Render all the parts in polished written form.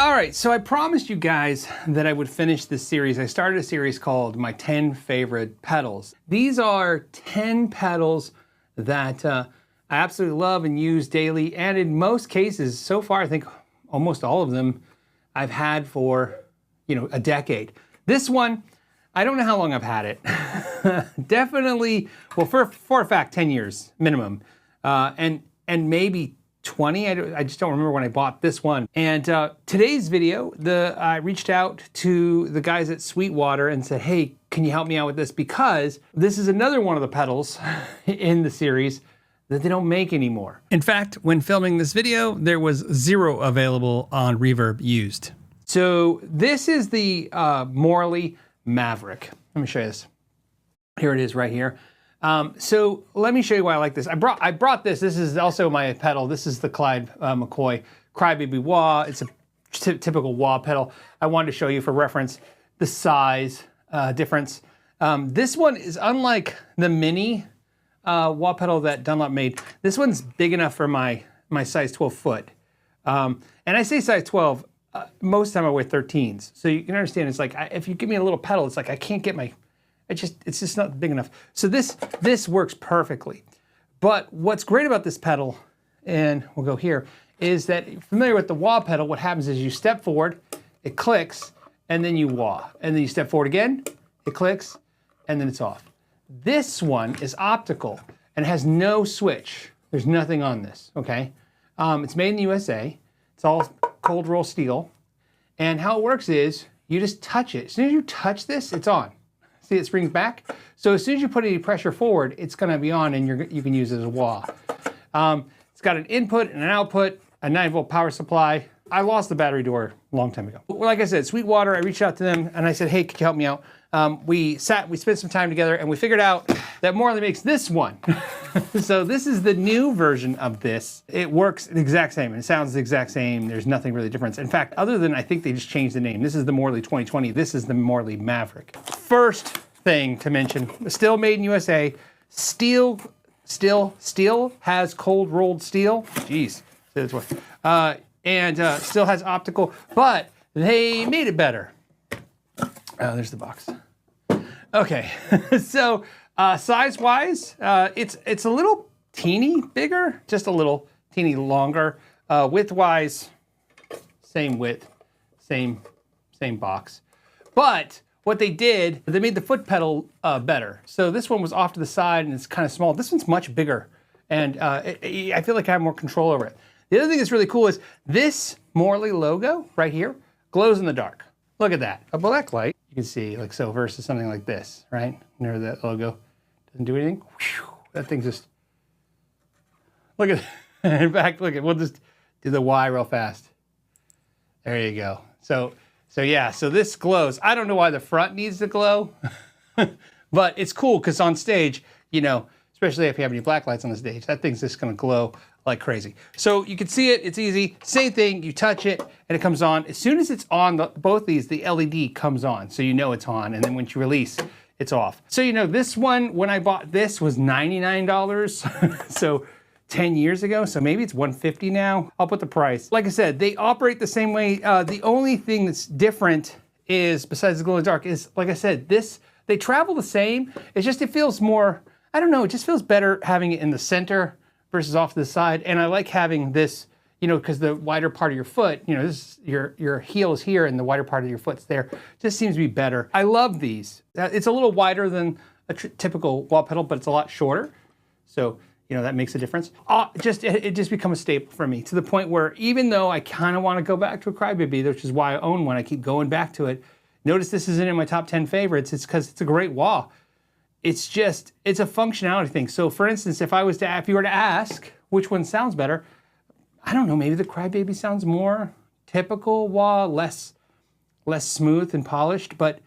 All right, so I promised you guys that I would finish this series. I started a series called My 10 Favorite Pedals. These are 10 pedals that I absolutely love and use daily, and in most cases, so far I think almost all of them I've had for, a decade. This one, I don't know how long I've had it. Definitely, well, for a fact, 10 years minimum, and maybe 20. I just don't remember when I bought this one. And today's video, I reached out to the guys at Sweetwater and said, hey, can you help me out with this? Because this is another one of the pedals in the series that they don't make anymore. In fact, when filming this video, there was 0 available on Reverb used. So this is the Morley Maverick. Let me show you this. Here it is right here. So let me show you why I like this. I brought this. This is also my pedal. This is the Clyde McCoy Crybaby Wah. It's a typical wah pedal. I wanted to show you for reference the size difference. This one is unlike the mini wah pedal that Dunlop made. This one's big enough for my size 12 foot. And I say size 12. Most of the time I wear 13s. So you can understand it's like if you give me a little pedal, it's like I can't get my. It's just not big enough. So this works perfectly. But what's great about this pedal, and we'll go here, is that if you're familiar with the wah pedal, what happens is you step forward, it clicks, and then you wah. And then you step forward again, it clicks, and then it's off. This one is optical and has no switch. There's nothing on this, okay? It's made in the USA. It's all cold roll steel. And how it works is you just touch it. As soon as you touch this, it's on. See, it springs back. So as soon as you put any pressure forward, it's going to be on, and you can use it as a wah. It's got an input and an output, a 9-volt power supply. I lost the battery door a long time ago. Well, like I said, Sweetwater, I reached out to them and I said, hey, could you help me out? We spent some time together and we figured out that Morley makes this one. So this is the new version of this. It works the exact same and it sounds the exact same. There's nothing really different. In fact, other than I think they just changed the name. This is the Morley 2020. This is the Morley Maverick. First thing to mention, still made in USA. Steel has cold rolled steel. Jeez. And still has optical, but they made it better. Oh, there's the box. Okay, so size-wise, it's a little teeny bigger, just a little teeny longer. Width-wise, same width, same box. But what they did, they made the foot pedal better. So this one was off to the side and it's kind of small. This one's much bigger, and I feel like I have more control over it. The other thing that's really cool is this Morley logo right here glows in the dark. Look at that. A black light, you can see like so versus something like this, right? Near that logo. Doesn't do anything. Whew, that thing just, look at, in fact, look at, we'll just do the Y real fast. There you go. So yeah, so this glows. I don't know why the front needs to glow, but it's cool because on stage, especially if you have any black lights on the stage, that thing's just gonna glow like crazy. So you can see it, it's easy. Same thing, you touch it and it comes on. As soon as it's on, both these, the LED comes on. So you know it's on, and then once you release, it's off. So this one, when I bought this, was $99. So 10 years ago, so maybe it's $150 now. I'll put the price. Like I said, they operate the same way. The only thing that's different is, besides the glow in the dark, is, like I said, they travel the same. It's just, it feels more, I don't know, it just feels better having it in the center versus off to the side. And I like having this, because the wider part of your foot, your heel is here and the wider part of your foot's there. Just seems to be better. I love these. It's a little wider than a typical wah pedal, but it's a lot shorter. So, that makes a difference. It just becomes a staple for me, to the point where even though I kind of want to go back to a Crybaby, which is why I own one, I keep going back to it. Notice this isn't in my top 10 favorites. It's because it's a great wah. It's a functionality thing. So for instance, if you were to ask which one sounds better, I don't know, maybe the Crybaby sounds more typical wah, less smooth and polished, but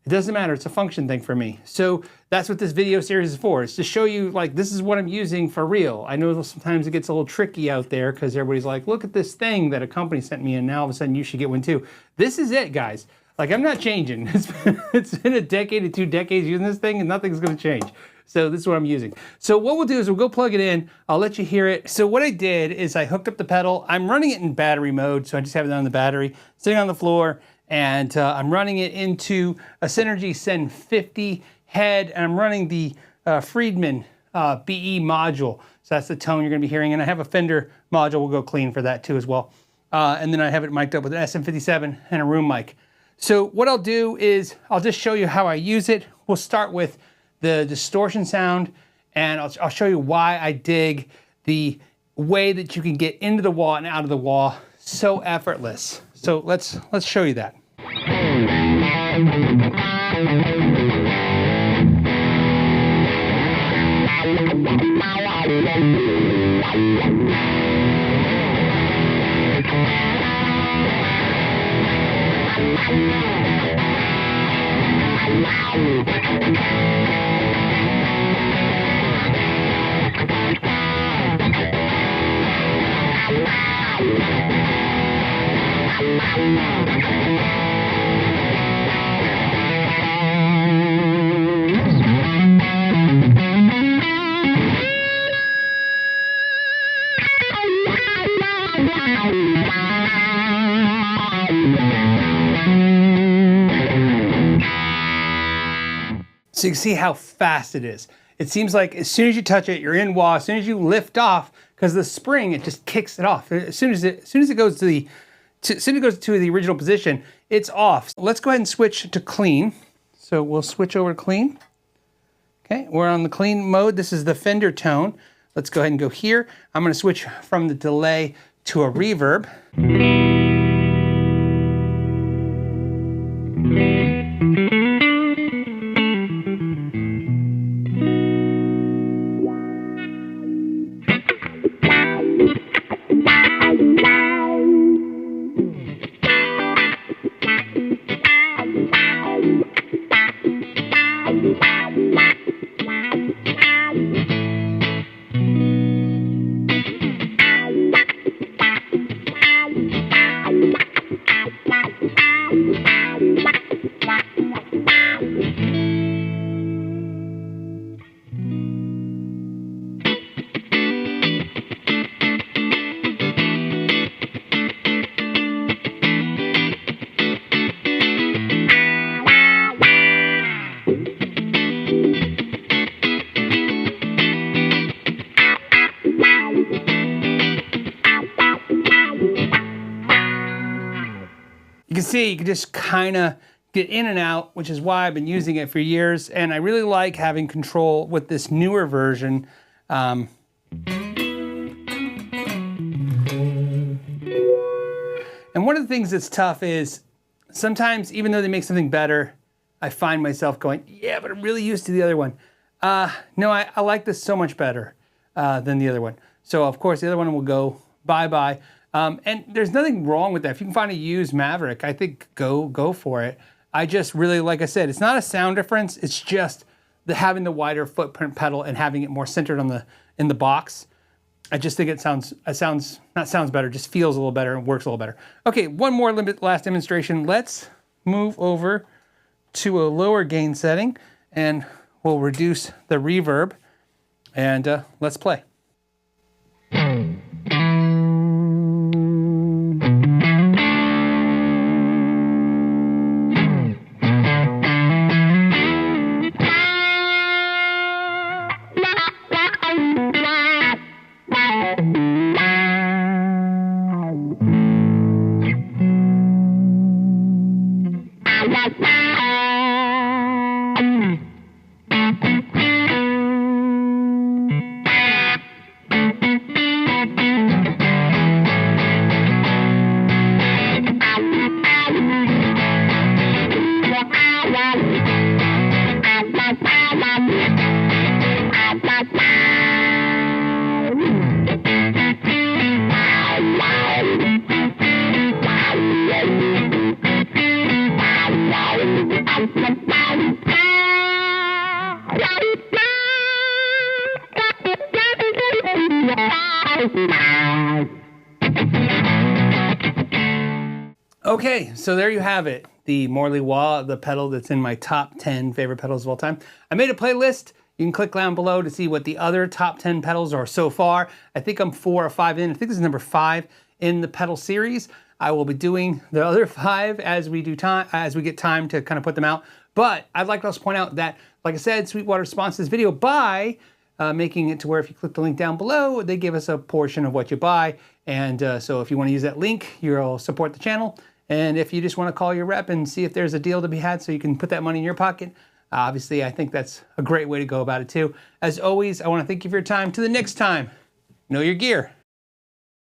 it doesn't matter. It's a function thing for me. So that's what this video series is for. It's to show you, like, this is what I'm using for real. I know sometimes it gets a little tricky out there because everybody's like, look at this thing that a company sent me and now all of a sudden you should get one too. This is it, guys. Like, I'm not changing. It's been a decade to 2 decades using this thing and nothing's gonna change. So this is what I'm using. So what we'll do is we'll go plug it in. I'll let you hear it. So what I did is I hooked up the pedal. I'm running it in battery mode, so I just have it on the battery, sitting on the floor, and I'm running it into a Synergy Send 50 head, and I'm running the Friedman BE module. So that's the tone you're gonna be hearing, and I have a Fender module. We'll go clean for that too as well. And then I have it mic'd up with an SM57 and a room mic. So what I'll do is I'll just show you how I use it. We'll start with the distortion sound, and I'll show you why I dig the way that you can get into the wah and out of the wah so effortless. So let's show you that. So you can see how fast it is. It seems like as soon as you touch it, you're in wah. As soon as you lift off, because the spring, it just kicks it off. As soon as it goes to the original position, it's off. Let's go ahead and switch to clean. So we'll switch over to clean. Okay, we're on the clean mode. This is the Fender tone. Let's go ahead and go here. I'm going to switch from the delay to a reverb. You can see you can just kind of get in and out, which is why I've been using it for years. And I really like having control with this newer version. And one of the things that's tough is sometimes, even though they make something better, I find myself going, yeah, but I'm really used to the other one. No, I like this so much better than the other one. So of course the other one will go bye-bye. And there's nothing wrong with that. If you can find a used Maverick, I think go for it. I just really, like I said, it's not a sound difference. It's just having the wider footprint pedal and having it more centered on in the box. I just think it sounds better, just feels a little better and works a little better. Okay, one more last demonstration. Let's move over to a lower gain setting, and we'll reduce the reverb, and let's play. Okay, so there you have it. The Morley Wah, the pedal that's in my top 10 favorite pedals of all time. I made a playlist. You can click down below to see what the other top 10 pedals are so far. I think I'm 4 or 5 in. I think this is number 5 in the pedal series. I will be doing the other 5 as we get time to kind of put them out. But I'd like to also point out that, like I said, Sweetwater sponsors this video by making it to where if you click the link down below, they give us a portion of what you buy. And so if you want to use that link, you'll support the channel. And if you just want to call your rep and see if there's a deal to be had so you can put that money in your pocket, obviously I think that's a great way to go about it too. As always, I want to thank you for your time. To the next time, know your gear.